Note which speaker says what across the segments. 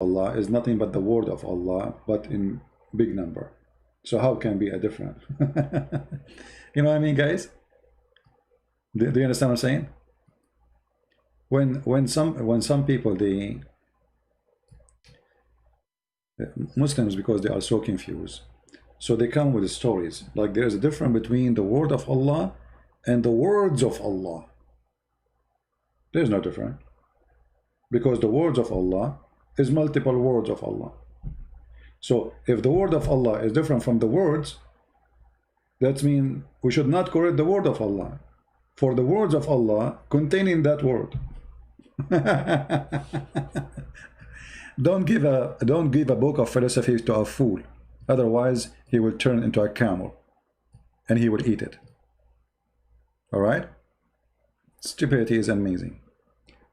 Speaker 1: Allah is nothing but the word of Allah, but in big number. So how can be a different? You know what I mean, guys? Do you understand what I'm saying? When some people, the Muslims, because they are so confused, so they come with stories like there is a difference between the word of Allah and the words of Allah. There's no difference, because the words of Allah is multiple words of Allah. So if the word of Allah is different from the words, that means we should not correct the word of Allah, for the words of Allah containing that word. Don't give a book of philosophy to a fool, otherwise he will turn into a camel and he will eat it. All right? Stupidity is amazing.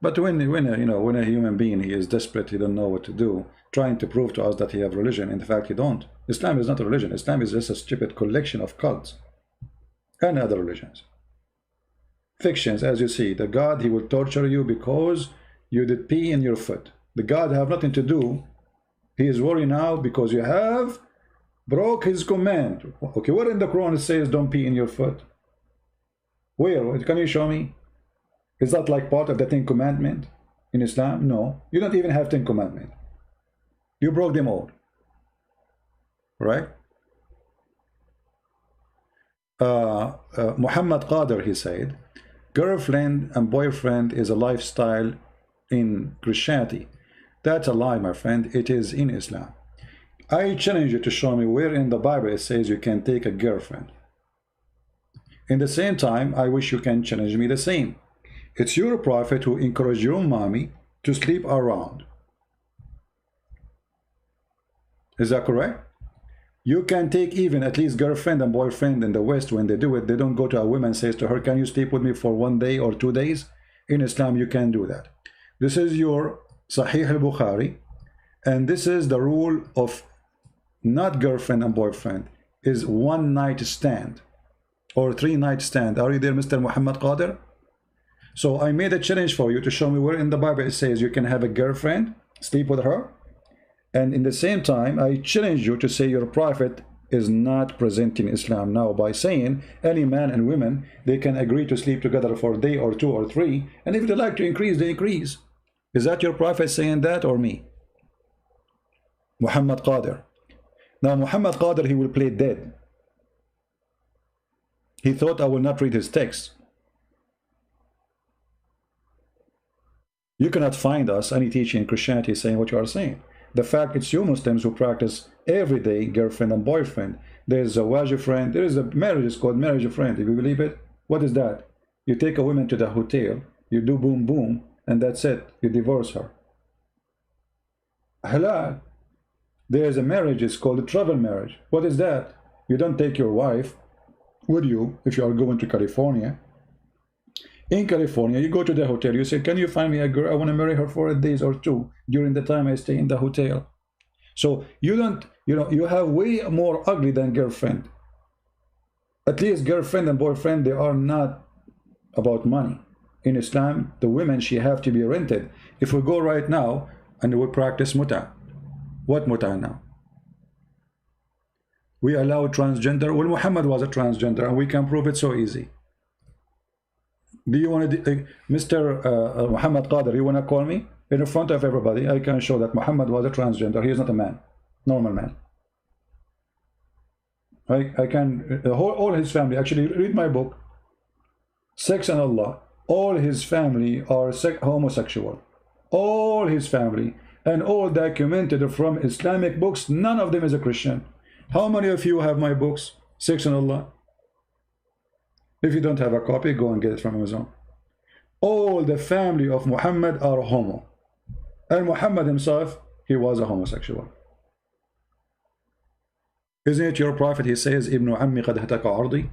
Speaker 1: But when a human being, he is desperate, he don't know what to do, trying to prove to us that he have religion, in fact he don't. Islam is not a religion. Islam is just a stupid collection of cults and other religions. Fictions, as you see, the God, he will torture you because you did pee in your foot. The God have nothing to do. He is worried now because you have broke his command. Okay, where in the Quran it says don't pee in your foot? Where? Can you show me? Is that like part of the 10 commandment in Islam? No, you don't even have 10 commandments. You broke them all, right? Muhammad Qadir, he said, girlfriend and boyfriend is a lifestyle in Christianity. That's a lie, my friend. It is in Islam. I challenge you to show me where in the Bible it says you can take a girlfriend. In the same time, I wish you can challenge me the same. It's your prophet who encouraged your mommy to sleep around. Is that correct? You can take even at least girlfriend and boyfriend in the West. When they do it, they don't go to a woman and says to her, can you sleep with me for 1 day or 2 days? In Islam, you can do that. This is your Sahih al-Bukhari, and this is the rule of not girlfriend and boyfriend, is 1 night stand or 3 night stand. Are you there, Mr. Muhammad Qadir? So I made a challenge for you to show me where in the Bible it says you can have a girlfriend, sleep with her, and in the same time I challenge you to say your prophet is not presenting Islam now by saying any man and women, they can agree to sleep together for a day or 2 or 3, and if they like to increase, they increase. Is that your prophet saying that, or me? Muhammad Qadir. Now Muhammad Qadir, he will play dead. He thought I will not read his text. You cannot find us any teaching in Christianity saying what you are saying. The fact it's you Muslims who practice every day girlfriend and boyfriend. There's a wajib friend. There is a marriage, it's called marriage friend. If you believe it, what is that? You take a woman to the hotel, you do boom boom, and that's it. You divorce her. Halal. There is a marriage, it's called a travel marriage. What is that? You don't take your wife with you if you are going to California. In California, you go to the hotel, you say, can you find me a girl? I want to marry her for a day or 2 during the time I stay in the hotel. So you don't, you have way more ugly than girlfriend. At least girlfriend and boyfriend, they are not about money. In Islam, the women, she have to be rented. If we go right now and we practice muta, what muta now? We allow transgender. Well, Muhammad was a transgender, and we can prove it so easy. Do you want to, Mr. Muhammad Qadir, you want to call me? In front of everybody, I can show that Muhammad was a transgender. He is not a man, normal man. I can, all his family, actually read my book, Sex and Allah. All his family are homosexual. All his family, and all documented from Islamic books. None of them is a Christian. How many of you have my books, Sex and Allah? If you don't have a copy, go and get it from Amazon. All the family of Muhammad are homo. And Muhammad himself, he was a homosexual. Isn't it your prophet? He says, Ibn Ammi qad hataka ardi.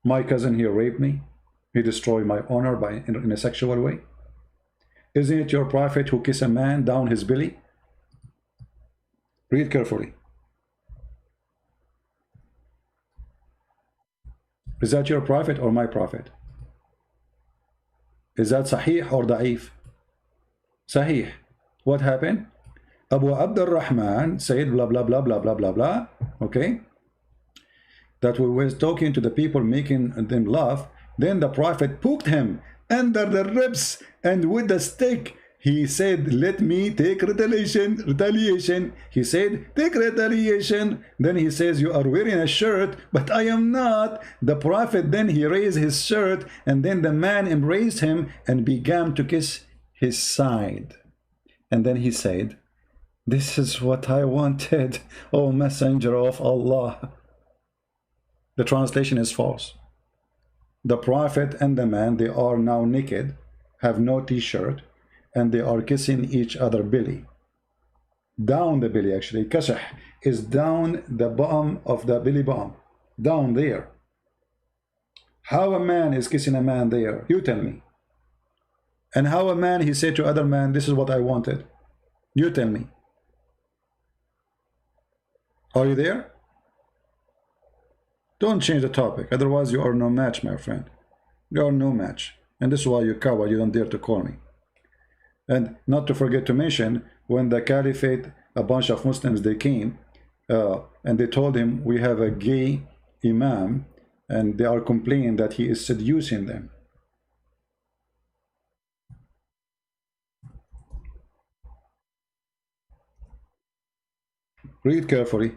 Speaker 1: My cousin, he raped me. He destroyed my honor in a sexual way. Isn't it your prophet who kissed a man down his belly? Read carefully. Is that your prophet or my prophet? Is that sahih or da'if? Sahih. What happened? Abu Abd al-Rahman said blah blah blah blah blah blah blah. Okay, that we was talking to the people, making them laugh. Then the Prophet poked him under the ribs and with the stick. He said, let me take retaliation. He said, take retaliation. Then he says, you are wearing a shirt, but I am not. The Prophet, then he raised his shirt, and then the man embraced him and began to kiss his side. And then he said, this is what I wanted, O Messenger of Allah. The translation is false. The Prophet and the man, they are now naked, have no t-shirt, and they are kissing each other belly. Down the belly, actually. Kasah is down the bottom of the belly button. Down there. How a man is kissing a man there? You tell me. And how a man, he said to other man, this is what I wanted. You tell me. Are you there? Don't change the topic. Otherwise you are no match, my friend. You are no match. And this is why you coward. You don't dare to call me. And not to forget to mention, when the caliphate, a bunch of Muslims, they came and they told him, we have a gay imam, and they are complaining that he is seducing them. Read carefully.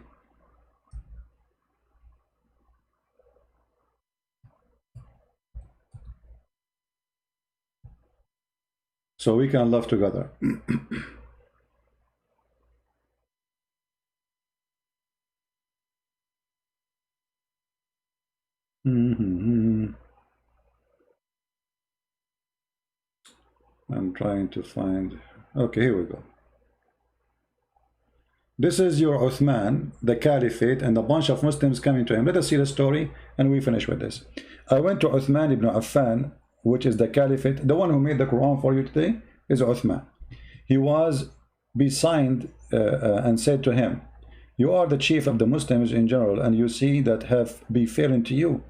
Speaker 1: So we can love together. I'm trying to find. Okay, here we go. This is your Uthman, the caliphate, and a bunch of Muslims coming to him. Let us see the story, and we finish with this. I went to Uthman ibn Affan, which is the caliphate. The one who made the Quran for you today is Uthman. He was besigned and said to him, you are the chief of the Muslims in general, and you see that have befallen to you.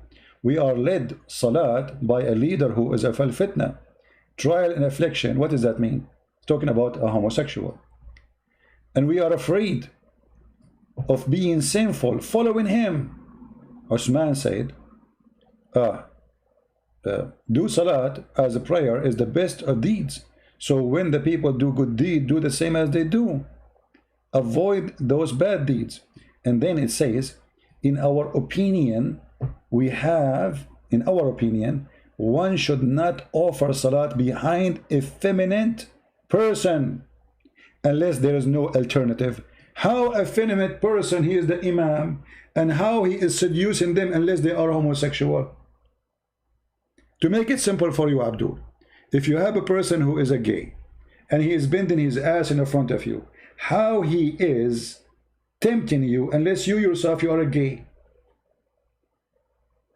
Speaker 1: We are led salat by a leader who is a fitna, trial and affliction. What does that mean? Talking about a homosexual. And we are afraid of being sinful following him. Uthman said, do salat as a prayer is the best of deeds. So when the people do good deed, do the same as they do. Avoid those bad deeds. And then it says, in our opinion, one should not offer salat behind a feminine person unless there is no alternative. How a feminine person, he is the imam, and how he is seducing them unless they are homosexual? To make it simple for you, Abdul, if you have a person who is a gay and he is bending his ass in front of you, how he is tempting you unless you yourself, you are a gay?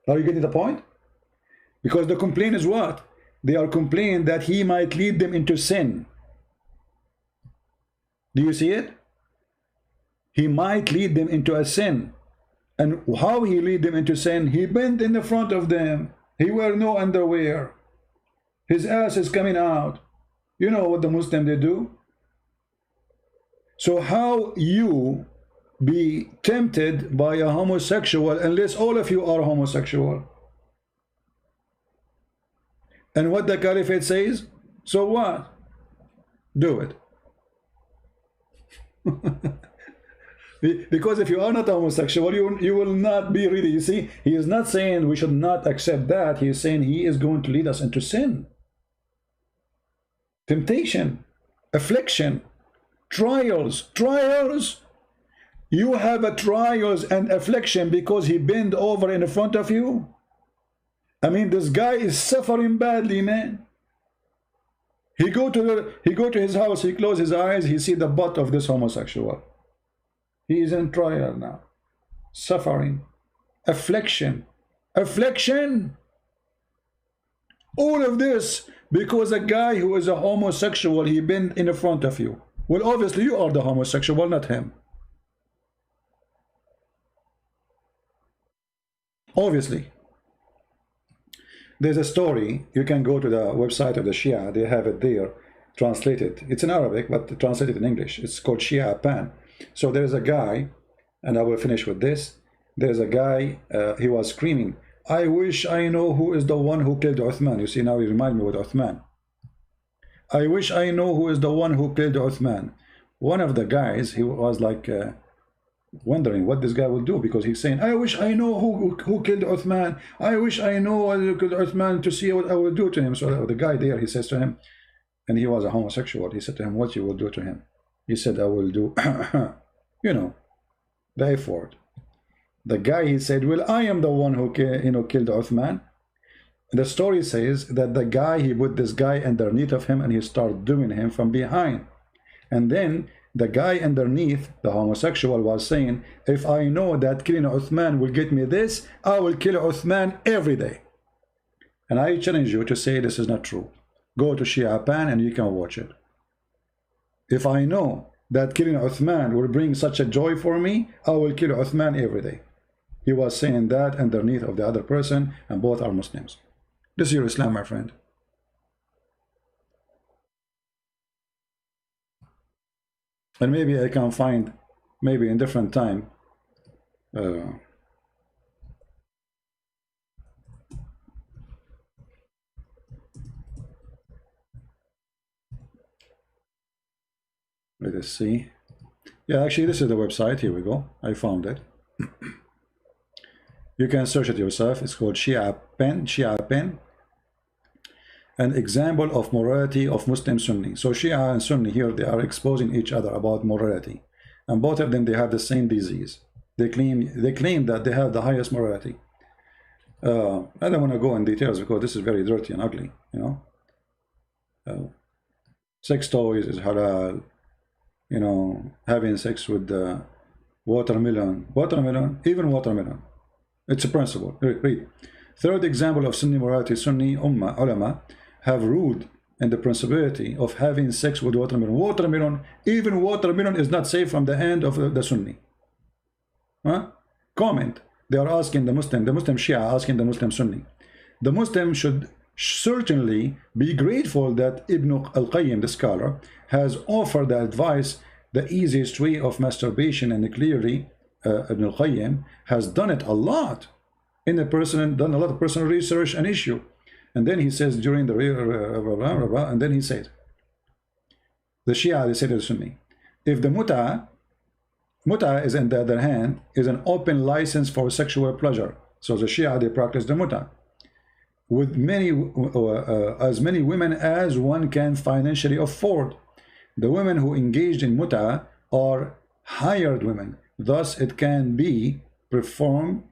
Speaker 1: Are you getting the point? Because the complaint is what? They are complaining that he might lead them into sin. Do you see it? He might lead them into a sin. And how he lead them into sin? He bent in the front of them. He wear no underwear. His ass is coming out. You know what the Muslim they do? So how you be tempted by a homosexual unless all of you are homosexual? And what the caliphate says? So what? Do it. Because if you are not homosexual, you will not be really, you see, he is not saying we should not accept that. He is saying he is going to lead us into sin, temptation, affliction, trials. You have a trials and affliction because he bent over in front of you. I mean, this guy is suffering badly, man. He go to his house, he close his eyes, he see the butt of this homosexual. He is in trial now, suffering, affliction. All of this because a guy who is a homosexual, he been in front of you. Well, obviously you are the homosexual, not him. Obviously. There's a story, you can go to the website of the Shia, they have it there. translated. It's in Arabic, but translated in English. It's called Shia Pan. So there's a guy, and I will finish with this. There's a guy, he was screaming, I wish I know who is the one who killed Uthman. You see, now you remind me with Uthman. I wish I know who is the one who killed Uthman. One of the guys, he was like wondering what this guy will do, because he's saying, I wish I know who killed Uthman. I wish I know who killed Uthman to see what I will do to him. So the guy there, he says to him, and he was a homosexual, he said to him, what you will do to him? He said, I will do, you know, the F word. The guy, he said, well, I am the one who killed Uthman. The story says that the guy, he put this guy underneath of him and he started doing him from behind. And then the guy underneath, the homosexual, was saying, if I know that killing Uthman will get me this, I will kill Uthman every day. And I challenge you to say this is not true. Go to Shia Pan and you can watch it. If I know that killing Uthman will bring such a joy for me, I will kill Uthman every day. He was saying that underneath of the other person, and both are Muslims. This is your Islam, my friend. And maybe I can find, maybe in different time, let us see. Yeah, actually, this is the website. Here we go. I found it. You can search it yourself. It's called Shia Pen. An example of morality of Muslim Sunni. So Shia and Sunni here, they are exposing each other about morality, and both of them, they have the same disease. They claim that they have the highest morality. I don't want to go in details because this is very dirty and ugly, you know. Sex toys is halal, you know, having sex with the watermelon, even watermelon. It's a principle. Read. Third example of Sunni morality, Sunni ulama have ruled in the principality of having sex with watermelon. Even watermelon is not safe from the hand of the Sunni. Huh? Comment. They are asking the Muslim Shia asking the Muslim Sunni. The Muslim should certainly be grateful that Ibn al-Qayyim, the scholar, has offered the advice, the easiest way of masturbation, and clearly Ibn al-Qayyim has done it a lot in a person, done a lot of personal research and issue. And then he says during the and then he said, the Shia, they say to the Sunni, if the muta is, on the other hand, is an open license for sexual pleasure. So the Shia, they practice the muta with as many women as one can financially afford. The women who engaged in muta are hired women. Thus, it can be performed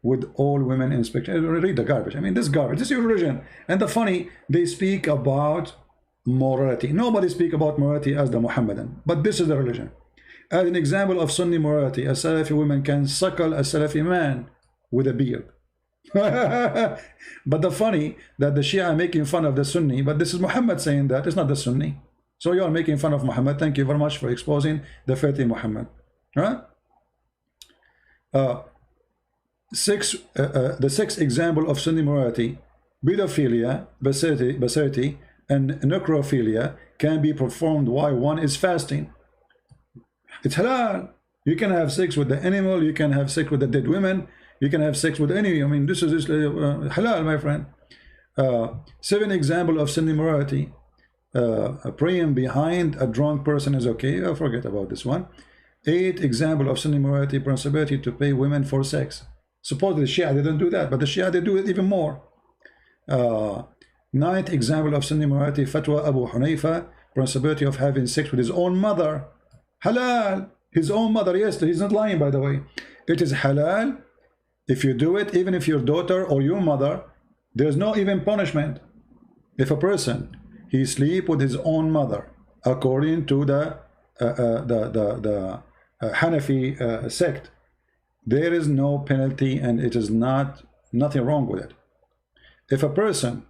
Speaker 1: with all women in spectator. Read the garbage. I mean, this garbage. This is your religion. And the funny, they speak about morality. Nobody speak about morality as the Muhammadan. But this is the religion. As an example of Sunni morality, a Salafi woman can suckle a Salafi man with a beard. But the funny, that the Shia are making fun of the Sunni, but this is Muhammad saying that. It's not the Sunni. So you are making fun of Muhammad. Thank you very much for exposing the faith in Muhammad. Right? The sixth example of Sunni morality, pedophilia, bestiality, and necrophilia can be performed while one is fasting. It's halal. You can have sex with the animal, you can have sex with the dead women, you can have sex with any, I mean, this is halal, my friend. 7 example of Sunni morality, praying behind a drunk person is okay. I'll forget about this one. 8 example of Sunni morality, principality to pay women for sex. Supposedly the Shia, they don't do that, but the Shia, they do it even more. 9th example of Sunni morality, fatwa Abu Hanifa, principality of having sex with his own mother. Halal. His own mother, yes, he's not lying, by the way. It is halal if you do it, even if your daughter or your mother, there's no even punishment. If a person, he sleep with his own mother, according to the Hanafi sect, there is no penalty, and it is nothing wrong with it. If a person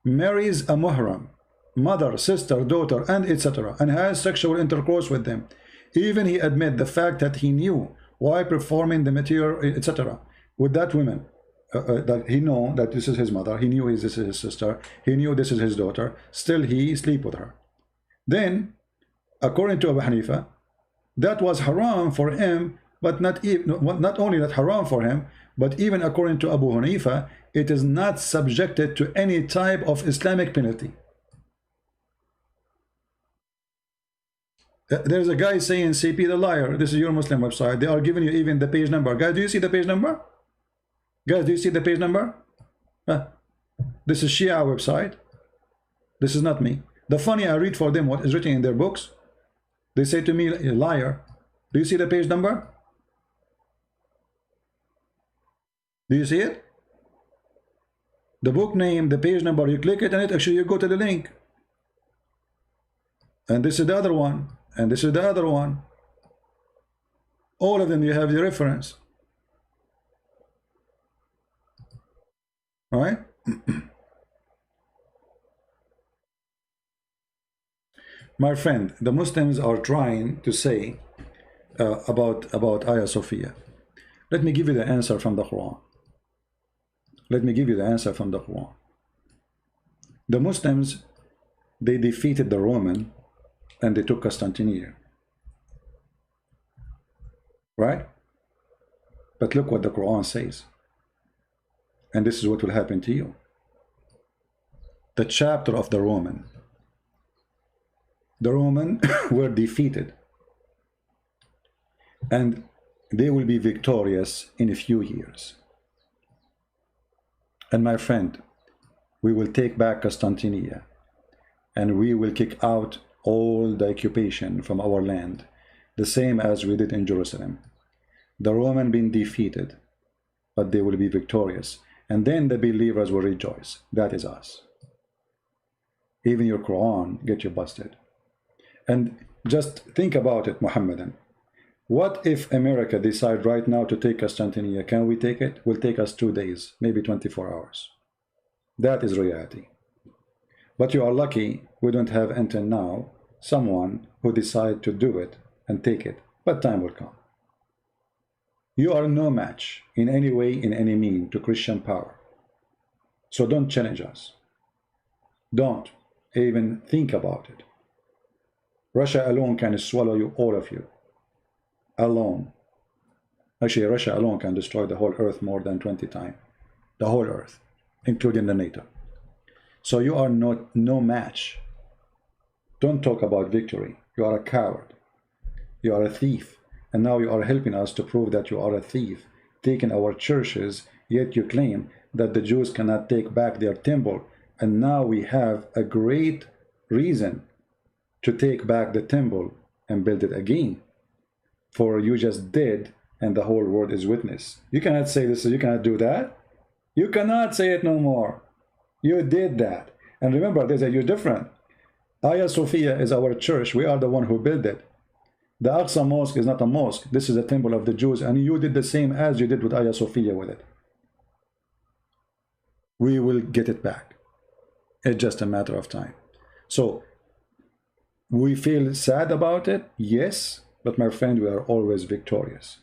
Speaker 1: marries a muhram, mother, sister, daughter, and etc., and has sexual intercourse with them, even he admit the fact that he knew while performing the material, etc., with that woman, that he know that this is his mother, he knew this is his sister, he knew this is his daughter, still he sleep with her. Then, according to Abu Hanifa, that was haram for him, but not only not haram for him, but even according to Abu Hanifa, it is not subjected to any type of Islamic penalty. There's a guy saying CP the liar. This is your Muslim website. They are giving you even the page number. Guys, do you see the page number? Guys, do you see the page number? This is Shia website. This is not me. The funny, I read for them what is written in their books. They say to me, liar. Do you see the page number? Do you see it? The book name, the page number, you click it and it actually you go to the link. And this is the other one. And this is the other one. All of them you have the reference. All right? My friend, the Muslims are trying to say about Ayah Sophia. Let me give you the answer from the Quran. Let me give you the answer from the Quran. The Muslims, they defeated the Roman and they took Constantinople. Right? But look what the Quran says. And this is what will happen to you. The chapter of the Roman. The Roman were defeated. And they will be victorious in a few years. And my friend, we will take back Constantinople. And we will kick out all the occupation from our land, the same as we did in Jerusalem. The Roman been defeated, but they will be victorious, and then the believers will rejoice. That is us. Even your Quran get you busted. And just think about it, Muhammadan. What if America decide right now to take Constantinople? Can we take it? Will take us 2 days, maybe 24 hours. That is reality. But you are lucky we don't have until now someone who decide to do it and take it, but time will come. You are no match in any way, in any mean, to Christian power. So don't challenge us. Don't even think about it. Russia alone can swallow you, all of you. Alone. Actually, Russia alone can destroy the whole earth more than 20 times. The whole earth, including the NATO. So you are no match. Don't talk about victory. You are a coward. You are a thief. And now you are helping us to prove that you are a thief, taking our churches, yet you claim that the Jews cannot take back their temple. And now we have a great reason to take back the temple and build it again. For you just did, and the whole world is witness. You cannot say this, you cannot do that. You cannot say it no more. You did that. And remember, you're different. Hagia Sophia is our church. We are the one who built it. The Aqsa Mosque is not a mosque. This is a temple of the Jews. And you did the same as you did with Hagia Sophia with it. We will get it back. It's just a matter of time. So, we feel sad about it? Yes. But my friend, we are always victorious.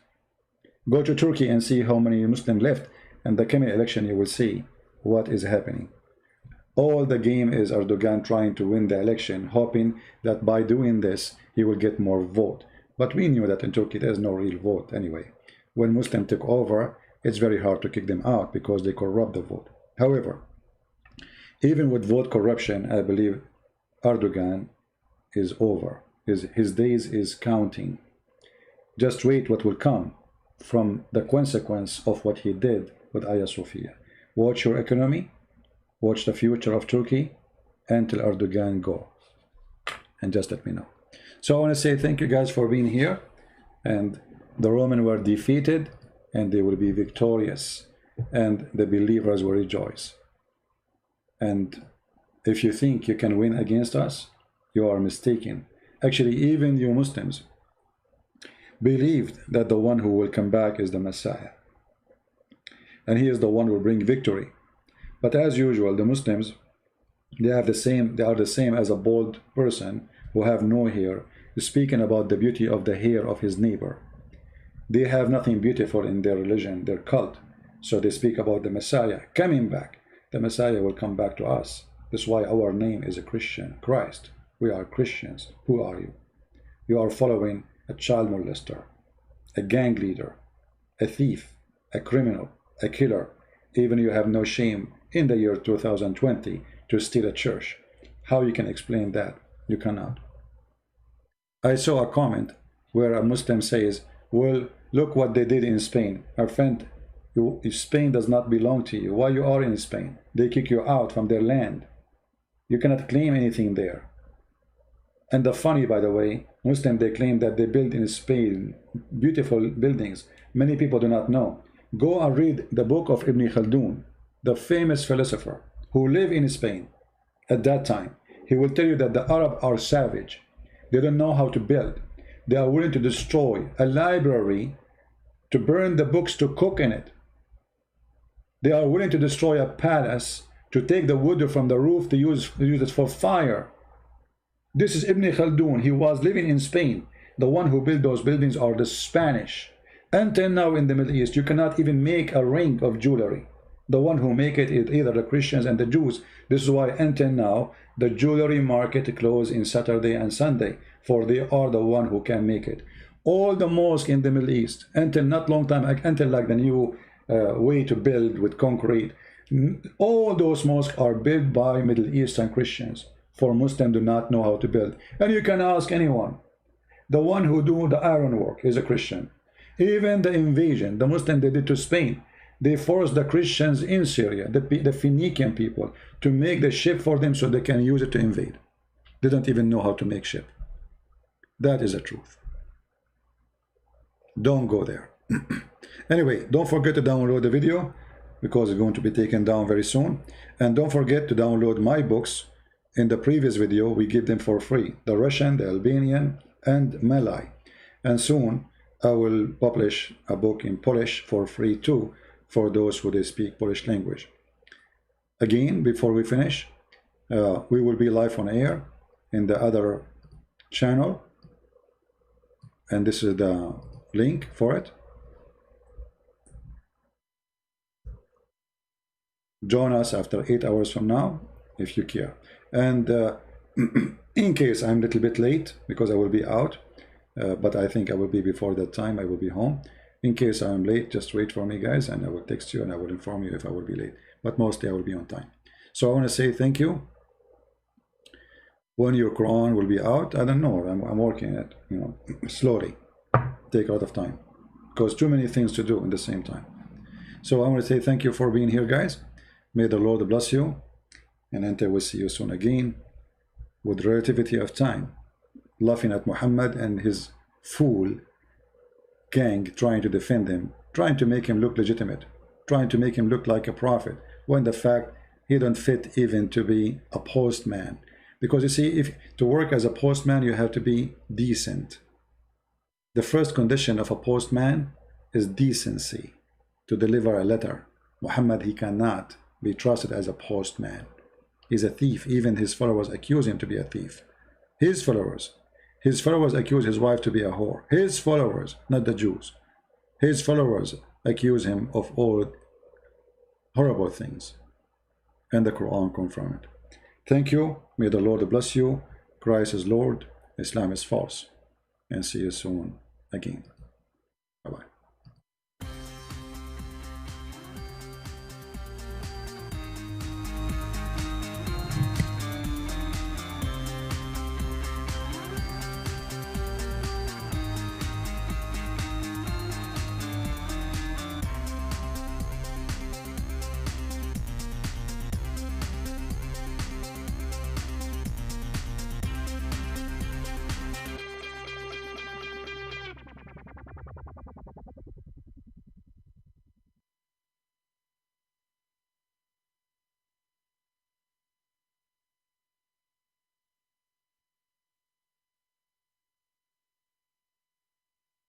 Speaker 1: Go to Turkey and see how many Muslims left. And the coming election, you will see what is happening. All the game is Erdogan trying to win the election, hoping that by doing this, he will get more vote. But we knew that in Turkey, there's no real vote anyway. When Muslims took over, it's very hard to kick them out because they corrupt the vote. However, even with vote corruption, I believe Erdogan is over. His days is counting. Just wait what will come from the consequence of what he did with Hagia Sophia. Watch your economy. Watch the future of Turkey until Erdogan go. And just let me know. So I want to say thank you guys for being here. And the Romans were defeated and they will be victorious. And the believers will rejoice. And if you think you can win against us, you are mistaken. Actually, even you Muslims believed that the one who will come back is the Messiah. And he is the one who will bring victory. But as usual, the Muslims, they are the same as a bald person who have no hair, speaking about the beauty of the hair of his neighbor. They have nothing beautiful in their religion, their cult. So they speak about the Messiah coming back. The Messiah will come back to us. That's why our name is a Christian, Christ. We are Christians. Who are you? You are following a child molester, a gang leader, a thief, a criminal, a killer. Even you have no shame in the year 2020 to steal a church. How you can explain that? You cannot. I saw a comment where a Muslim says, well, look what they did in Spain. Our friend, Spain does not belong to you. Why you are in Spain? They kick you out from their land. You cannot claim anything there. And the funny, by the way, Muslim, they claim that they build in Spain beautiful buildings. Many people do not know. Go and read the book of Ibn Khaldun, the famous philosopher who lived in Spain at that time. He will tell you that the Arab are savage. They don't know how to build. They are willing to destroy a library, to burn the books, to cook in it. They are willing to destroy a palace, to take the wood from the roof, to use it for fire. This is Ibn Khaldun. He was living in Spain. The one who built those buildings are the Spanish. Until now in the Middle East, you cannot even make a ring of jewelry. The one who make it is either the Christians and the Jews. This is why until now, the jewelry market closed in Saturday and Sunday, for they are the one who can make it. All the mosques in the Middle East, until not long time, until like the new way to build with concrete, all those mosques are built by Middle Eastern Christians. For Muslims do not know how to build. And you can ask anyone. The one who do the iron work is a Christian. Even the invasion, the Muslim they did to Spain, they forced the Christians in Syria, the Phoenician people, to make the ship for them so they can use it to invade. They don't even know how to make ship. That is the truth. Don't go there. Anyway, don't forget to download the video because it's going to be taken down very soon. And don't forget to download my books. In the previous video, we give them for free. The Russian, the Albanian, and Malay. And soon, I will publish a book in Polish for free too, for those who they speak Polish language. Again, before we finish, we will be live on air in the other channel. And this is the link for it. Join us after 8 hours from now, if you care. And in case I'm a little bit late, because I will be out, but I think I will be before that time, I will be home. In case I'm late, just wait for me, guys, and I will text you and I will inform you if I will be late. But mostly I will be on time. So I want to say thank you. When your Quran will be out, I don't know. I'm working it, slowly. Take a lot of time because too many things to do in the same time. So I want to say thank you for being here, guys. May the Lord bless you. And until we see you soon again, with relativity of time, laughing at Muhammad and his fool gang trying to defend him, trying to make him look legitimate, trying to make him look like a prophet, when the fact he don't fit even to be a postman. Because you see, if to work as a postman, you have to be decent. The first condition of a postman is decency, to deliver a letter. Muhammad, he cannot be trusted as a postman. He's a thief. Even his followers accuse him to be a thief. His followers accuse his wife to be a whore. His followers, not the Jews. His followers accuse him of all horrible things. And the Quran confirms it. Thank you. May the Lord bless you. Christ is Lord. Islam is false. And see you soon again.